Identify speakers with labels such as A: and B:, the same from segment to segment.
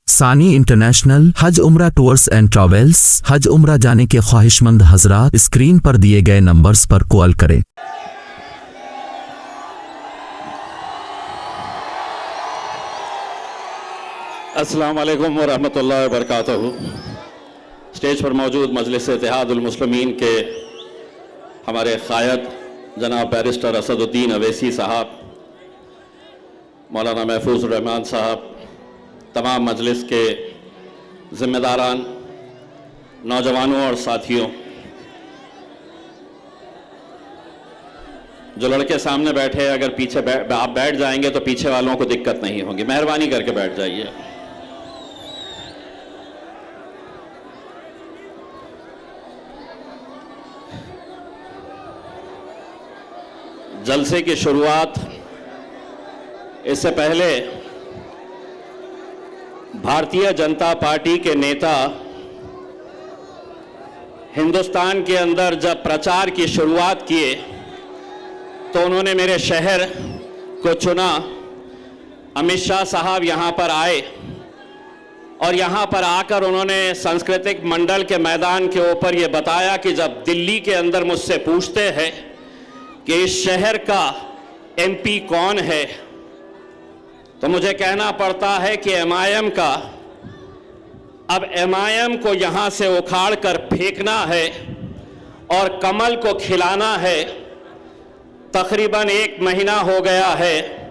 A: सानी इंटरनेशनल हज उम्रा टूर्स एंड ट्रैवल्स। हज उम्रा जाने के ख्वाहिशमंद हजरात स्क्रीन पर दिए गए नंबर्स पर कॉल करें।
B: अस्सलाम वालेकुम व रहमतुल्लाहि व बरकातहू। स्टेज पर मौजूद मजलिस इत्तेहादुल मुस्लिमीन के हमारे क़ायद जनाब बैरिस्टर असदुद्दीन अवैसी साहब, मौलाना महफूज़ुर रहमान साहब, तमाम मजलिस के ज़िम्मेदारान, नौजवानों और साथियों, जो लड़के सामने बैठे हैं, अगर पीछे आप बैठ जाएंगे तो पीछे वालों को दिक्कत नहीं होगी, मेहरबानी करके बैठ जाइए। जलसे की शुरुआत इससे पहले भारतीय जनता पार्टी के नेता हिंदुस्तान के अंदर जब प्रचार की शुरुआत किए तो उन्होंने मेरे शहर को चुना। अमित शाह साहब यहाँ पर आए और यहाँ पर आकर उन्होंने सांस्कृतिक मंडल के मैदान के ऊपर ये बताया कि जब दिल्ली के अंदर मुझसे पूछते हैं कि इस शहर का एमपी कौन है, तो मुझे कहना पड़ता है कि एमआईएम का। अब एमआईएम को यहाँ से उखाड़ कर फेंकना है और कमल को खिलाना है। तकरीबन 1 महीना हो गया है,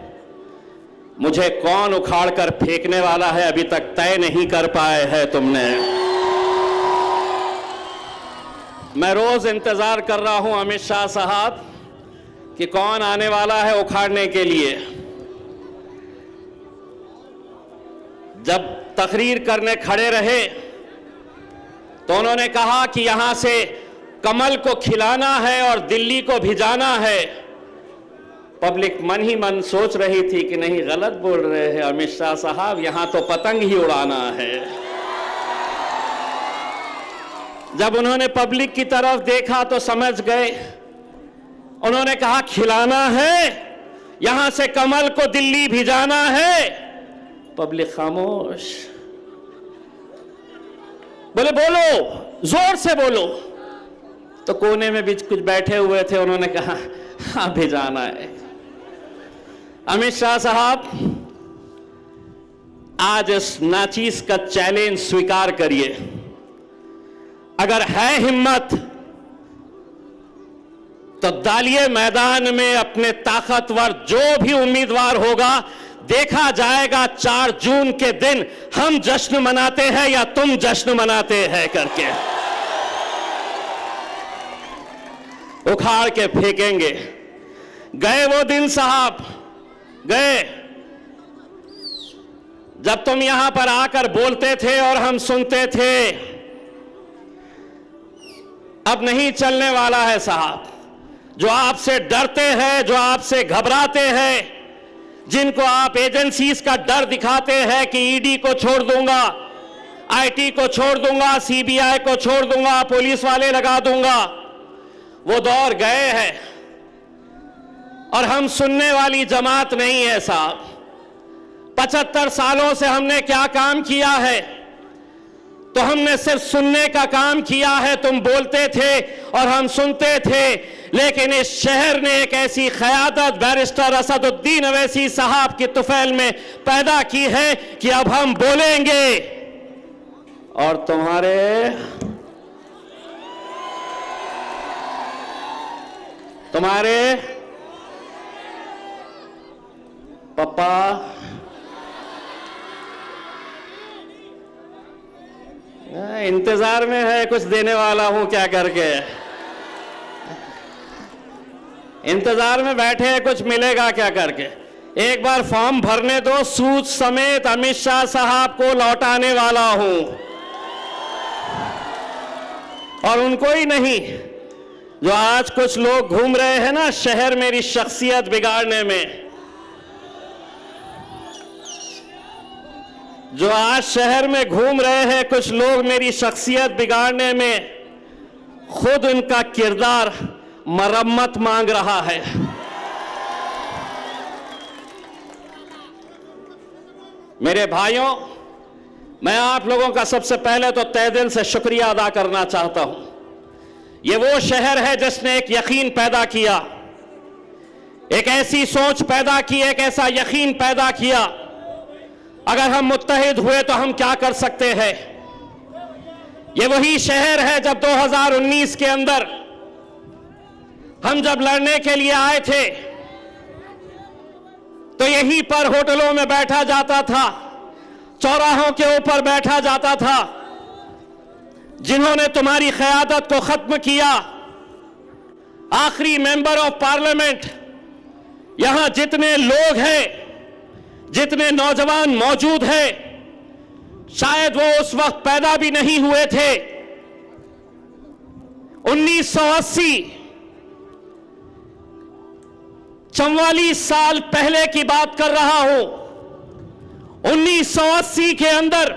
B: मुझे कौन उखाड़ कर फेंकने वाला है अभी तक तय नहीं कर पाए हैं तुमने। मैं रोज इंतजार कर रहा हूं अमित शाह साहब कि कौन आने वाला है उखाड़ने के लिए। जब तकरीर करने खड़े रहे तो उन्होंने कहा कि यहां से कमल को खिलाना है और दिल्ली को भिजाना है। पब्लिक मन ही मन सोच रही थी कि नहीं, गलत बोल रहे हैं अमित शाह साहब, यहां तो पतंग ही उड़ाना है। जब उन्होंने पब्लिक की तरफ देखा तो समझ गए। उन्होंने कहा खिलाना है, यहां से कमल को दिल्ली भिजाना है। पब्लिक खामोश। बोले बोलो, जोर से बोलो। तो कोने में भी कुछ बैठे हुए थे, उन्होंने कहा हाँ भिजाना है। अमित शाह साहब, आज इस नाचीज का चैलेंज स्वीकार करिए। अगर है हिम्मत तो डालिए मैदान में अपने ताकतवर जो भी उम्मीदवार होगा। देखा जाएगा 4 जून के दिन हम जश्न मनाते हैं या तुम जश्न मनाते हैं करके। उखाड़ के फेंकेंगे। गए वो दिन साहब, गए जब तुम यहां पर आकर बोलते थे और हम सुनते थे। अब नहीं चलने वाला है साहब। जो आपसे डरते हैं, जो आपसे घबराते हैं, जिनको आप एजेंसीज का डर दिखाते हैं कि ईडी को छोड़ दूंगा, आईटी को छोड़ दूंगा, सीबीआई को छोड़ दूंगा, पुलिस वाले लगा दूंगा, वो दौर गए हैं। और हम सुनने वाली जमात नहीं है साहब। 75 सालों से हमने क्या काम किया है? तो हमने सिर्फ सुनने का काम किया है। तुम बोलते थे और हम सुनते थे, लेकिन इस शहर ने एक ऐसी क़यादत बैरिस्टर असदुद्दीन अवैसी साहब की तुफैल में पैदा की है कि अब हम बोलेंगे और तुम्हारे पप्पा इंतजार में है, कुछ देने वाला हूं क्या करके। इंतजार में बैठे हैं, कुछ मिलेगा क्या करके। एक बार फॉर्म भरने दो, सूद समेत अमित शाह साहब को लौटाने वाला हूं। और उनको ही नहीं, जो आज कुछ लोग घूम रहे हैं ना शहर मेरी शख्सियत बिगाड़ने में, जो आज शहर में घूम रहे हैं कुछ लोग मेरी शख्सियत बिगाड़ने में, खुद उनका किरदार मरम्मत मांग रहा है। मेरे भाइयों, मैं आप लोगों का सबसे पहले तो तहे दिल से शुक्रिया अदा करना चाहता हूं। ये वो शहर है जिसने एक यकीन पैदा किया, एक ऐसी सोच पैदा की, एक ऐसा यकीन पैदा किया, अगर हम मुत्तहिद हुए तो हम क्या कर सकते हैं। ये वही शहर है जब 2019 के अंदर हम जब लड़ने के लिए आए थे तो यहीं पर होटलों में बैठा जाता था, चौराहों के ऊपर बैठा जाता था। जिन्होंने तुम्हारी क़यादत को खत्म किया, आखिरी मेंबर ऑफ पार्लियामेंट, यहां जितने लोग हैं, जितने नौजवान मौजूद हैं, शायद वो उस वक्त पैदा भी नहीं हुए थे। 1980 44 साल पहले की बात कर रहा हूं। 1980 के अंदर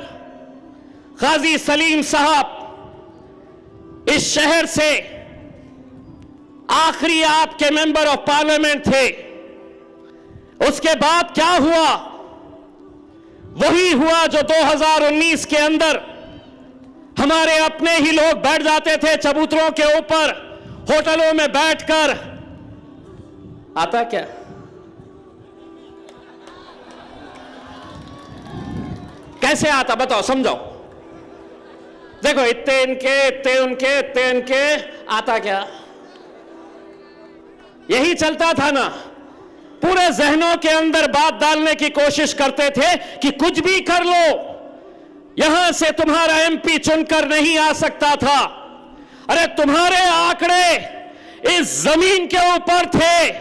B: गाजी सलीम साहब इस शहर से आखिरी आपके मेंबर ऑफ पार्लियामेंट थे। उसके बाद क्या हुआ? वही हुआ जो 2019 के अंदर हमारे अपने ही लोग बैठ जाते थे चबूतरों के ऊपर, होटलों में बैठकर। आता क्या? कैसे आता बताओ, समझाओ। देखो, इतने इनके, इतने उनके, इतने इनके, आता क्या? यही चलता था ना। पूरे जहनों के अंदर बात डालने की कोशिश करते थे कि कुछ भी कर लो, यहां से तुम्हारा एमपी चुनकर नहीं आ सकता था। अरे तुम्हारे आंकड़े इस जमीन के ऊपर थे,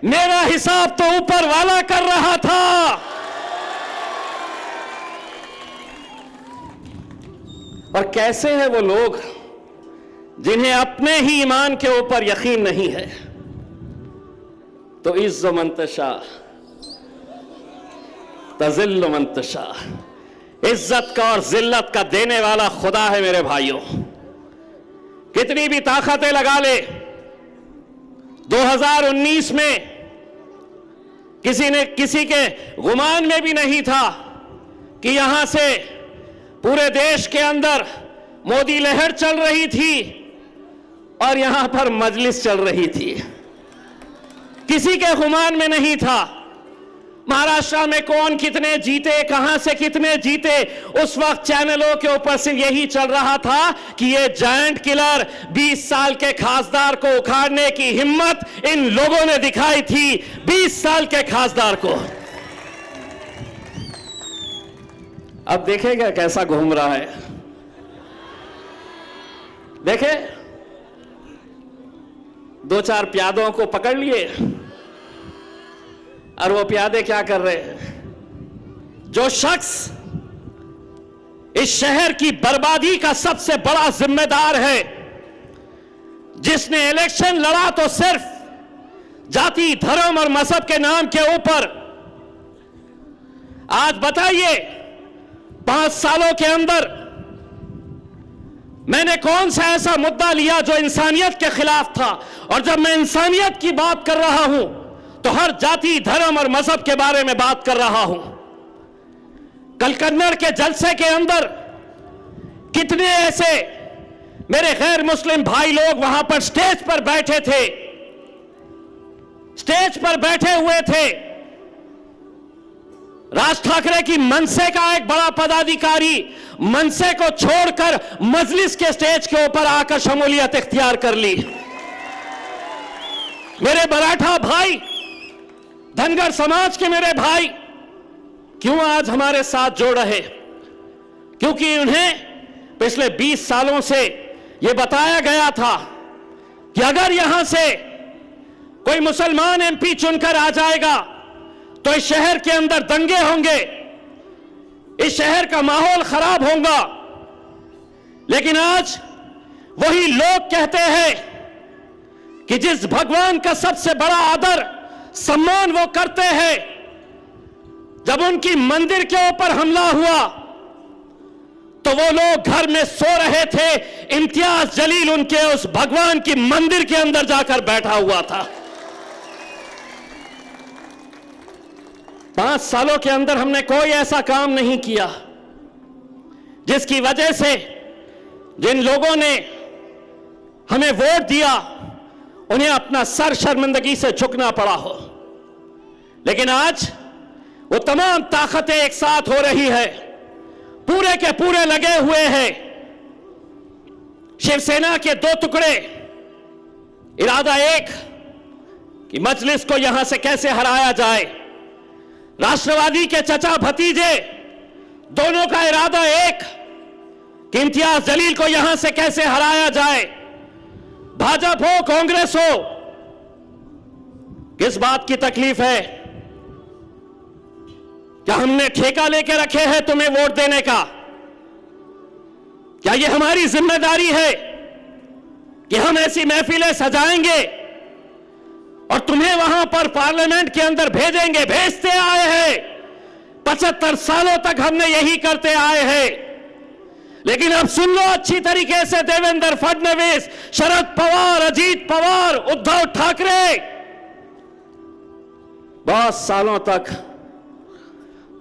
B: मेरा हिसाब तो ऊपर वाला कर रहा था। और कैसे हैं वो लोग जिन्हें अपने ही ईमान के ऊपर यकीन नहीं है? तो इज़्ज़ मन तशा तज़िल्लु मन तशा, इज्जत का और जिल्लत का देने वाला खुदा है मेरे भाइयों। कितनी भी ताकतें लगा ले, 2019 में किसी के गुमान में भी नहीं था कि यहां से पूरे देश के अंदर मोदी लहर चल रही थी और यहां पर मजलिस चल रही थी। किसी के गुमान में नहीं था। महाराष्ट्र में कौन कितने जीते, कहां से कितने जीते, उस वक्त चैनलों के ऊपर से यही चल रहा था कि ये जायंट किलर 20 साल के खासदार को उखाड़ने की हिम्मत इन लोगों ने दिखाई थी। 20 साल के खासदार को। अब देखेगा कैसा घूम रहा है। देखे, 2-4 प्यादों को पकड़ लिए और वो प्यादे क्या कर रहे हैं? जो शख्स इस शहर की बर्बादी का सबसे बड़ा जिम्मेदार है, जिसने इलेक्शन लड़ा तो सिर्फ जाति, धर्म और मजहब के नाम के ऊपर। आज बताइए, 5 सालों के अंदर मैंने कौन सा ऐसा मुद्दा लिया जो इंसानियत के खिलाफ था? और जब मैं इंसानियत की बात कर रहा हूं तो हर जाति, धर्म और मजहब के बारे में बात कर रहा हूं। कल कन्नड़ के जलसे के अंदर कितने ऐसे मेरे गैर मुस्लिम भाई लोग वहां पर स्टेज पर बैठे थे, स्टेज पर बैठे हुए थे। राज ठाकरे की मनसे का एक बड़ा पदाधिकारी मनसे को छोड़कर मजलिस के स्टेज के ऊपर आकर शमूलियत इख्तियार कर ली। मेरे मराठा भाई, धनगर समाज के मेरे भाई क्यों आज हमारे साथ जोड़ रहे? क्योंकि उन्हें पिछले 20 सालों से यह बताया गया था कि अगर यहां से कोई मुसलमान एमपी चुनकर आ जाएगा तो इस शहर के अंदर दंगे होंगे, इस शहर का माहौल खराब होगा। लेकिन आज वही लोग कहते हैं कि जिस भगवान का सबसे बड़ा आदर, सम्मान वो करते हैं, जब उनकी मंदिर के ऊपर हमला हुआ तो वो लोग घर में सो रहे थे, इम्तियाज जलील उनके उस भगवान की मंदिर के अंदर जाकर बैठा हुआ था। 5 सालों के अंदर हमने कोई ऐसा काम नहीं किया। जिसकी वजह से जिन लोगों ने हमें वोट दिया उन्हें अपना सर शर्मिंदगी से झुकना पड़ा हो। लेकिन आज वो तमाम ताकतें एक साथ हो रही है, पूरे के पूरे लगे हुए हैं। शिवसेना के दो टुकड़े, इरादा एक कि मजलिस को यहां से कैसे हराया जाए। राष्ट्रवादी के चचा भतीजे दोनों का इरादा एक कि इम्तियाज जलील को यहां से कैसे हराया जाए। भाजपा हो कांग्रेस हो, किस बात की तकलीफ है? क्या हमने ठेका लेके रखे हैं तुम्हें वोट देने का? क्या यह हमारी जिम्मेदारी है कि हम ऐसी महफिलें सजाएंगे और तुम्हें वहां पर पार्लियामेंट के अंदर भेजेंगे? भेजते आए हैं, 75 सालों तक हमने यही करते आए हैं। लेकिन अब सुन लो अच्छी तरीके से, देवेंद्र फडणवीस, शरद पवार, अजीत पवार, उद्धव ठाकरे, बहुत सालों तक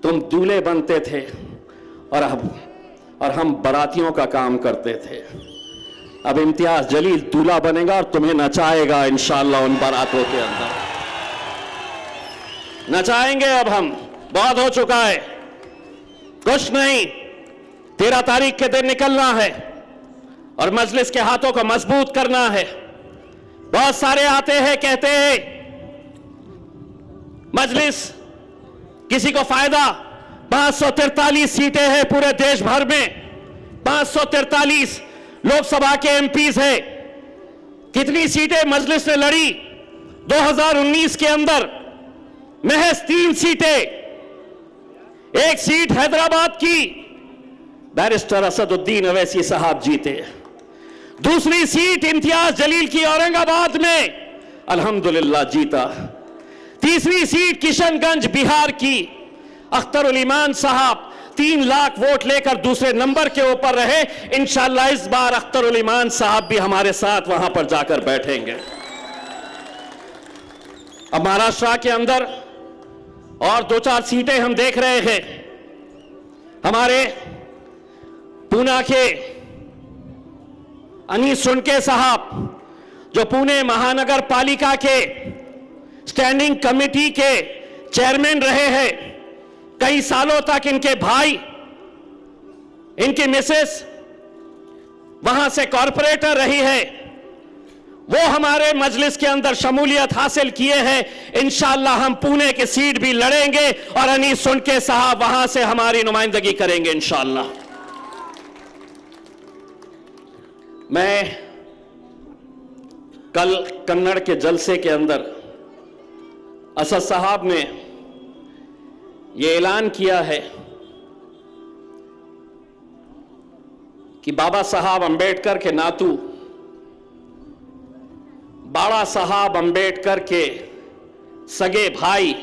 B: तुम दूल्हे बनते थे और हम बारातियों का काम करते थे। अब इम्तियाज जलील दूल्हा बनेगा और तुम्हें नचाएगा इंशाअल्लाह उन बारातों के अंदर। नचाएंगे अब हम, बहुत हो चुका है, कुछ नहीं। 13 तारीख के दिन निकलना है और मजलिस के हाथों को मजबूत करना है। बहुत सारे आते हैं, कहते हैं मजलिस किसी को फायदा। 543 सीटें हैं पूरे देश भर में, 543 लोकसभा के एमपीज हैं। कितनी सीटें मजलिस ने लड़ी? 2019 के अंदर महज 3 सीटें। एक सीट हैदराबाद की बैरिस्टर असदुद्दीन अवैसी साहब जीते। दूसरी सीट इम्तियाज जलील की औरंगाबाद में अल्हम्दुलिल्लाह जीता। तीसरी सीट किशनगंज बिहार की अख्तर उल ईमान साहब 3 लाख वोट लेकर दूसरे नंबर के ऊपर रहे। इंशाअल्लाह इस बार अख्तर उल ईमान साहब भी हमारे साथ वहां पर जाकर बैठेंगे। अब महाराष्ट्र के अंदर और 2-4 सीटें हम देख रहे हैं। हमारे पूना के अनीस सुनके साहब, जो पुणे महानगर पालिका के स्टैंडिंग कमेटी के चेयरमैन रहे हैं, कई सालों तक इनके भाई, इनकी मिसेस वहां से कॉर्पोरेटर रही है, वो हमारे मजलिस के अंदर शमूलियत हासिल किए हैं। इंशाअल्लाह हम पुणे की सीट भी लड़ेंगे और अनीस सुनके साहब वहां से हमारी नुमाइंदगी करेंगे इंशाअल्लाह। मैं कल कन्नड़ के जलसे के अंदर असद साहब ने यह ऐलान किया है कि बाबा साहब अंबेडकर के नातू बाड़ा साहब अंबेडकर के सगे भाई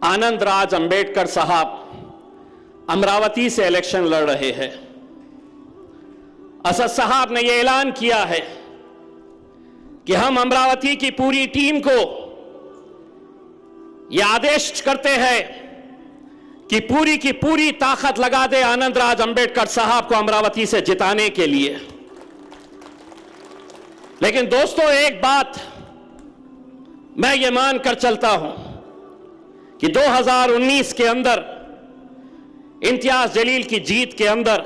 B: आनंद राज अंबेडकर साहब अमरावती से इलेक्शन लड़ रहे हैं। असद साहब ने यह ऐलान किया है कि हम अमरावती की पूरी टीम को यह आदेश करते हैं कि पूरी की पूरी ताकत लगा दे आनंद राज अंबेडकर साहब को अमरावती से जिताने के लिए। लेकिन दोस्तों, एक बात मैं ये मान कर चलता हूं कि 2019 के अंदर इम्तियाज जलील की जीत के अंदर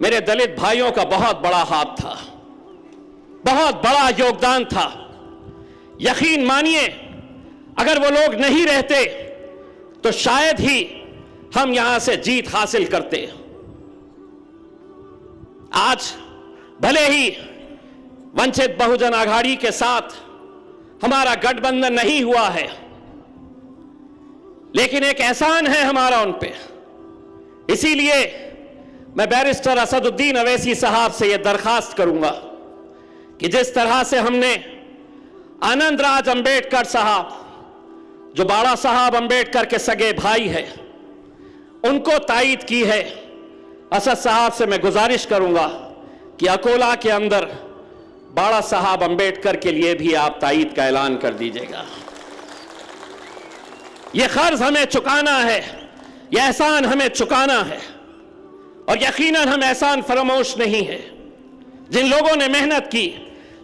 B: मेरे दलित भाइयों का बहुत बड़ा हाथ था, बहुत बड़ा योगदान था। यकीन मानिए, अगर वो लोग नहीं रहते तो शायद ही हम यहां से जीत हासिल करते। आज भले ही वंचित बहुजन आघाड़ी के साथ हमारा गठबंधन नहीं हुआ है, लेकिन एक एहसान है हमारा उन पे। इसीलिए मैं बैरिस्टर असदुद्दीन अवैसी साहब से यह दरखास्त करूंगा कि जिस तरह से हमने आनंद राज अंबेडकर साहब, जो बाड़ा साहब अंबेडकर के सगे भाई हैं, उनको तायीद की है, असद साहब से मैं गुजारिश करूंगा कि अकोला के अंदर बाड़ा साहब अंबेडकर के लिए भी आप तायीद का ऐलान कर दीजिएगा। यह कर्ज हमें चुकाना है, यह एहसान हमें चुकाना है। और यकीनन हम एहसान फरामोश नहीं है। जिन लोगों ने मेहनत की,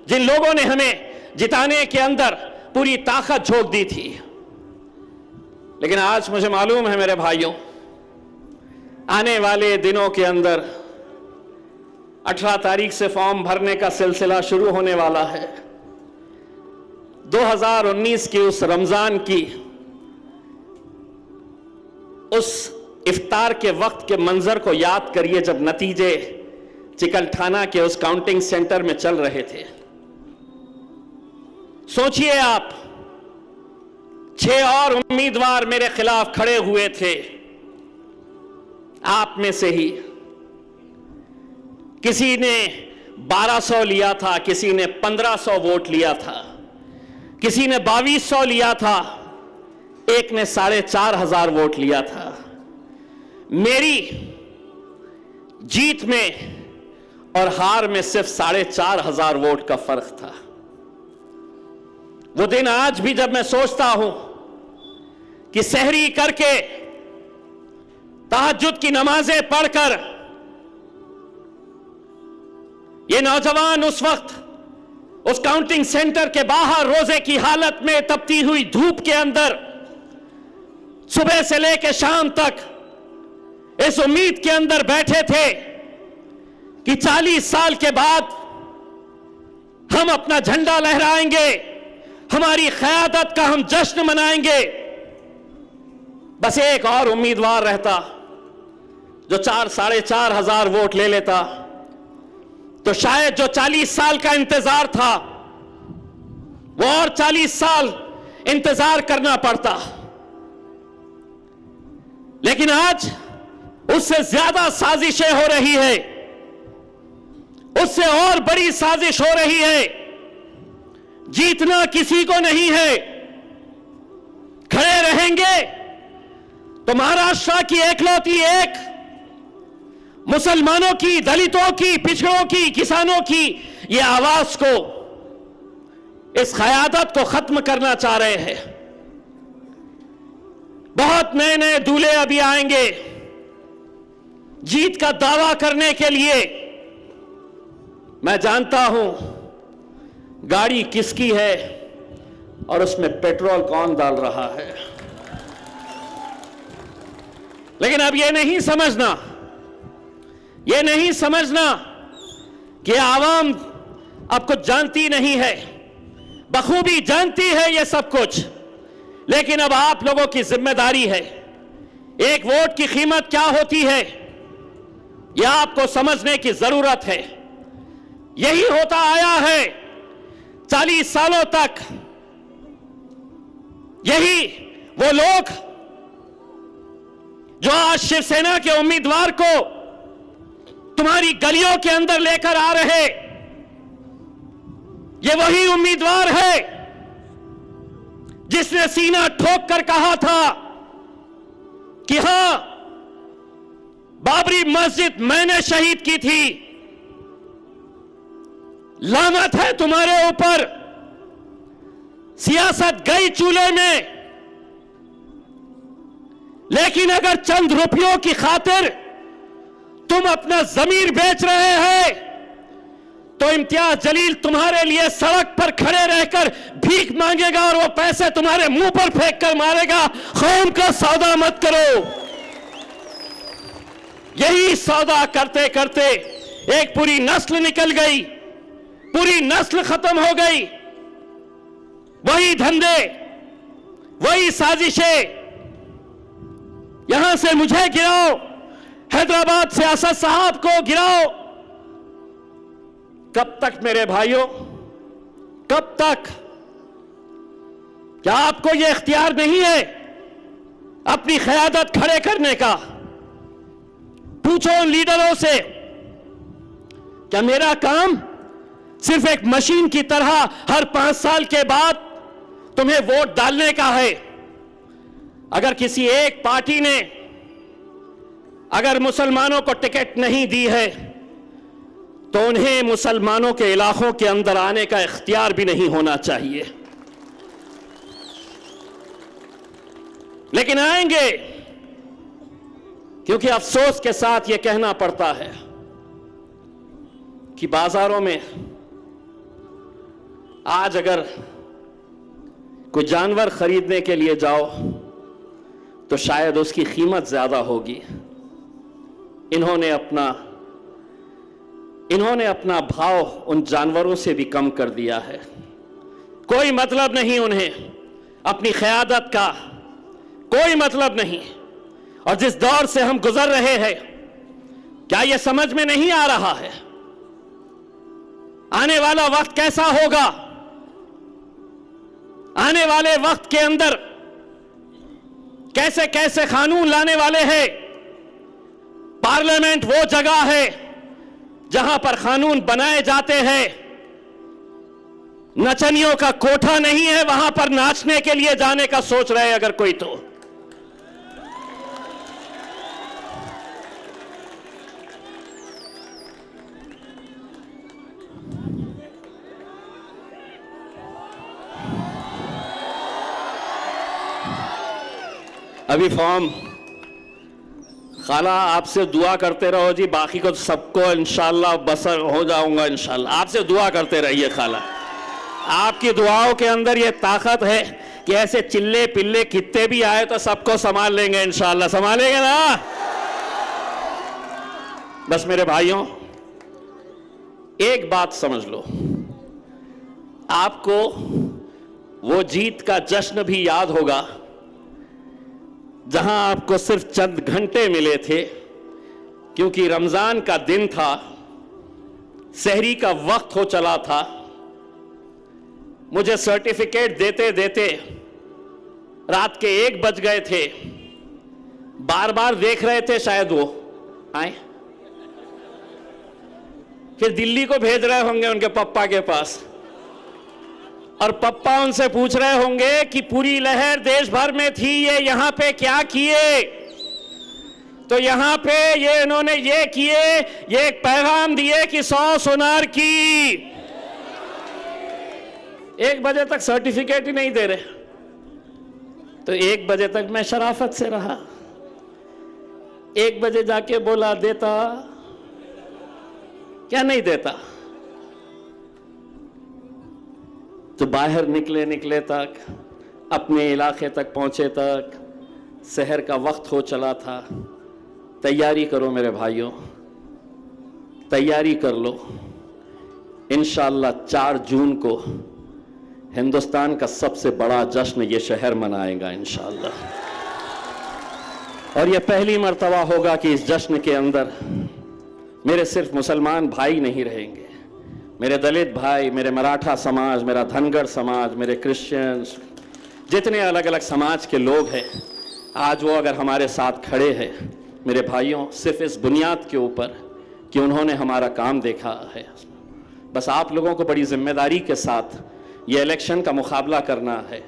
B: जिन लोगों ने हमें जिताने के अंदर पूरी ताकत झोंक दी थी, लेकिन आज मुझे मालूम है मेरे भाइयों, आने वाले दिनों के अंदर 18 तारीख से फॉर्म भरने का सिलसिला शुरू होने वाला है। 2019 की उस रमजान की उस इफ्तार के वक्त के मंजर को याद करिए जब नतीजे चिकलठाना के उस काउंटिंग सेंटर में चल रहे थे। सोचिए आप, 6 और उम्मीदवार मेरे खिलाफ खड़े हुए थे। आप में से ही किसी ने 1200 लिया था, किसी ने 1500 वोट लिया था, किसी ने 2200 लिया था, एक ने 4500 वोट लिया था। मेरी जीत में और हार में सिर्फ 4500 वोट का फर्क था। वो दिन आज भी जब मैं सोचता हूं कि सहरी करके, तहज्जुद की नमाजें पढ़कर ये नौजवान उस वक्त उस काउंटिंग सेंटर के बाहर रोजे की हालत में तपती हुई धूप के अंदर सुबह से लेकर शाम तक इस उम्मीद के अंदर बैठे थे कि 40 साल के बाद हम अपना झंडा लहराएंगे, हमारी क़यादत का हम जश्न मनाएंगे। बस एक और उम्मीदवार रहता जो 4-4,500 वोट ले लेता, तो शायद जो 40 साल का इंतजार था वो और 40 साल इंतजार करना पड़ता। लेकिन आज उससे ज्यादा साजिशें हो रही है, उससे और बड़ी साजिश हो रही है। जीतना किसी को नहीं है, खड़े रहेंगे तो महाराष्ट्र की एकलौती एक मुसलमानों की, दलितों की, पिछड़ों की, किसानों की ये आवाज को, इस क़यादत को खत्म करना चाह रहे हैं। बहुत नए नए दूल्हे अभी आएंगे जीत का दावा करने के लिए। मैं जानता हूं गाड़ी किसकी है और उसमें पेट्रोल कौन डाल रहा है, लेकिन अब यह नहीं समझना कि आवाम अब कुछ जानती नहीं है, बखूबी जानती है ये सब कुछ। लेकिन अब आप लोगों की जिम्मेदारी है, एक वोट की कीमत क्या होती है यह आपको समझने की जरूरत है। यही होता आया है 40 सालों तक। यही वो लोग जो आज शिवसेना के उम्मीदवार को तुम्हारी गलियों के अंदर लेकर आ रहे, ये वही उम्मीदवार है जिसने सीना ठोक कर कहा था कि हां, बाबरी मस्जिद मैंने शहीद की थी, लानत है तुम्हारे ऊपर, सियासत गई चूल्हे में। लेकिन अगर चंद रुपयों की खातिर तुम अपना जमीर बेच रहे हैं तो इम्तियाज जलील तुम्हारे लिए सड़क पर खड़े रहकर भीख मांगेगा और वो पैसे तुम्हारे मुंह पर फेंक कर मारेगा। कौम का सौदा मत करो। यही सौदा करते करते एक पूरी नस्ल निकल गई, पूरी नस्ल खत्म हो गई। वही धंधे, वही साजिशें, यहां से मुझे गिराओ, हैदराबाद से असद साहब को गिराओ। कब तक मेरे भाइयों, कब तक? क्या आपको यह इख्तियार नहीं है अपनी क़यादत खड़े करने का? पूछो उन लीडरों से, क्या मेरा काम सिर्फ एक मशीन की तरह हर 5 साल के बाद तुम्हें वोट डालने का है? अगर किसी एक पार्टी ने अगर मुसलमानों को टिकट नहीं दी है तो उन्हें मुसलमानों के इलाकों के अंदर आने का इख्तियार भी नहीं होना चाहिए। लेकिन आएंगे क्योंकि अफसोस के साथ यह कहना पड़ता है कि बाजारों में आज अगर कोई जानवर खरीदने के लिए जाओ तो शायद उसकी कीमत ज्यादा होगी। इन्होंने अपना भाव उन जानवरों से भी कम कर दिया है। कोई मतलब नहीं उन्हें अपनी क़यादत का, कोई मतलब नहीं। और जिस दौर से हम गुजर रहे हैं, क्या यह समझ में नहीं आ रहा है आने वाला वक्त कैसा होगा? आने वाले वक्त के अंदर कैसे कैसे कानून लाने वाले हैं। पार्लियामेंट वो जगह है जहां पर कानून बनाए जाते हैं। नचनियों का कोठा नहीं है वहां पर नाचने के लिए जाने का सोच रहे अगर कोई तो। अभी फॉर्म खाला आपसे दुआ करते रहो जी, बाकी को सबको इंशाल्लाह बसर हो जाऊंगा इंशाल्लाह। आपसे दुआ करते रहिए खाला, आपकी दुआओं के अंदर ये ताकत है कि ऐसे चिल्ले पिल्ले कितने भी आए तो सबको संभाल लेंगे इंशाल्लाह। संभालेंगे ना? बस मेरे भाइयों, एक बात समझ लो, आपको वो जीत का जश्न भी याद होगा जहां आपको सिर्फ चंद घंटे मिले थे, क्योंकि रमजान का दिन था, सहरी का वक्त हो चला था। मुझे सर्टिफिकेट देते देते रात के 1 बज गए थे। बार बार देख रहे थे शायद वो आए, फिर दिल्ली को भेज रहे होंगे उनके पप्पा के पास, और पप्पा उनसे पूछ रहे होंगे कि पूरी लहर देश भर में थी, ये यहां पे क्या किए? तो यहां पे ये इन्होंने ये किए, ये एक पैगाम दिए कि 100 सुनार की। 1 बजे तक सर्टिफिकेट ही नहीं दे रहे, तो 1 बजे तक मैं शराफत से रहा। 1 बजे जाके बोला देता क्या नहीं देता? तो बाहर निकले तक, अपने इलाके तक पहुंचे तक सहर का वक्त हो चला था। तैयारी करो मेरे भाइयों, तैयारी कर लो। इंशाअल्लाह 4 जून को हिंदुस्तान का सबसे बड़ा जश्न ये शहर मनाएगा इंशाअल्लाह। और ये पहली मर्तबा होगा कि इस जश्न के अंदर मेरे सिर्फ मुसलमान भाई नहीं रहेंगे, मेरे दलित भाई, मेरे मराठा समाज, मेरा धनगर समाज, मेरे क्रिश्चियंस, जितने अलग अलग समाज के लोग हैं, आज वो अगर हमारे साथ खड़े हैं मेरे भाइयों, सिर्फ इस बुनियाद के ऊपर कि उन्होंने हमारा काम देखा है। बस आप लोगों को बड़ी जिम्मेदारी के साथ ये इलेक्शन का मुकाबला करना है,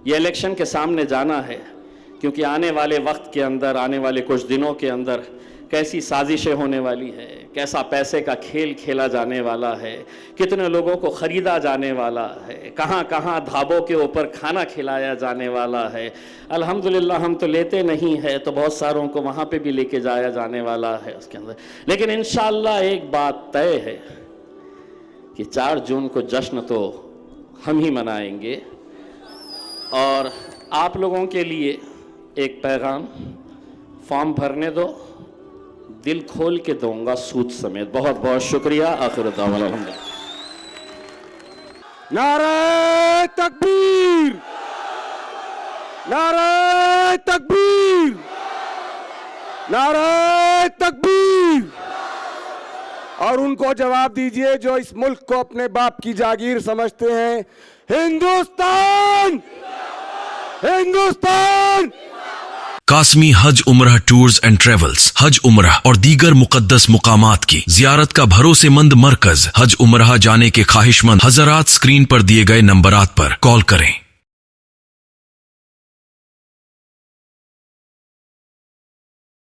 B: ये इलेक्शन के सामने जाना है, क्योंकि आने वाले वक्त के अंदर, आने वाले कुछ दिनों के अंदर कैसी साजिशें होने वाली है, कैसा पैसे का खेल खेला जाने वाला है, कितने लोगों को ख़रीदा जाने वाला है, कहाँ कहाँ ढाबों के ऊपर खाना खिलाया जाने वाला है। अल्हम्दुलिल्लाह हम तो लेते नहीं है, तो बहुत सारों को वहाँ पे भी लेके जाया जाने वाला है उसके अंदर। लेकिन इंशाअल्लाह एक बात तय है कि 4 जून को जश्न तो हम ही मनाएंगे। और आप लोगों के लिए एक पैगाम, फॉर्म भरने दो, दिल खोल के दूंगा सूद समेत। बहुत बहुत शुक्रिया। आखिर दावत अल्हम्दुलिल्लाह।
C: नारे तकबीर, नारे तकबीर, नारे तकबीर। और उनको जवाब दीजिए जो इस मुल्क को अपने बाप की जागीर समझते हैं। हिंदुस्तान, हिंदुस्तान।
D: कासमी हज उम्रह टूर्स एंड ट्रेवल्स हज उम्रह और दीगर मुकद्दस मुकामात की जियारत का भरोसेमंद मरकज। हज उम्रह जाने के ख्वाहिशमंद हजरात स्क्रीन पर दिए गए नंबरात पर कॉल करें।